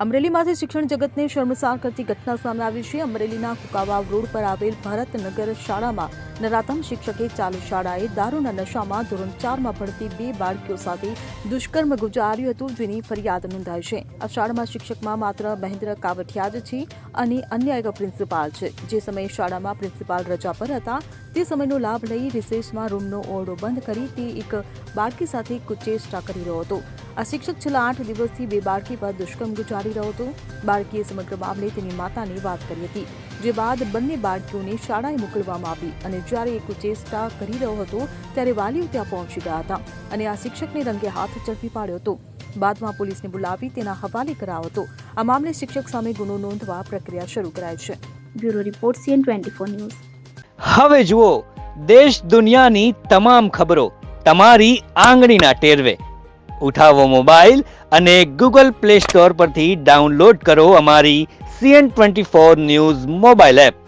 અમરેલીમાંથી શિક્ષણ જગતને શર્મસાર કરતી ઘટના સામે આવી છે। અમરેલીના કુકાવાવ રોડ પર આવેલ ભરતનગર શાળામાં નરાધમ શિક્ષકે ચાલુ શાળાએ દારૂના નશામાં ધોરણ 4માં ભણતી 2 બાળકીઓ સાથે દુષ્કર્મ ગુજાર્યું હતું, જેની ફરિયાદ નોંધાઈ છે। આ શાળામાં શિક્ષકમાં માત્ર મહેન્દ્ર કાવઠિયા જ છે અને અન્ય એક પ્રિન્સિપાલ છે। જે સમયે શાળામાં પ્રિન્સિપાલ રજા પર હતા તે સમયનો લાભ લઈ રિસેસમાં રૂમનો ઓરડો બંધ કરી તે એક બાળકી સાથે કુચેષ્ટા કરી રહ્યો હતો। આ શિક્ષક છેલ્લા 8 દિવસથી 2 બાળકી પર દુષ્કર્મ ગુજારી રહ્યો હતો। બાળકીએ સમગ્ર મામલે તેની માતાને વાત કરી હતી, જે બાદ બંને બાળકીઓને શાળાએ મોકલવામાં આવી અને જ્યારે એ કુચેષ્ટા કરી રહ્યો હતો ત્યારે વાલીઓ ત્યાં પહોંચી ગયા હતા અને આ શિક્ષકને રંગે હાથ ઝડપી પાડ્યો હતો। બાદમાં પોલીસને બોલાવી તેના હવાલે કરાયો હતો। આ મામલે શિક્ષક સામે ગુનો નોંધવા પ્રક્રિયા શરૂ કરાઈ છે। Bureau report CN24 news. હવે જુઓ દેશ દુનિયાની તમામ ખબરો તમારી આંગળીના ટેરવે। ઉઠાવો મોબાઈલ અને Google Play Store પરથી ડાઉનલોડ કરો અમારી CN24 ન્યૂઝ મોબાઈલ એપ।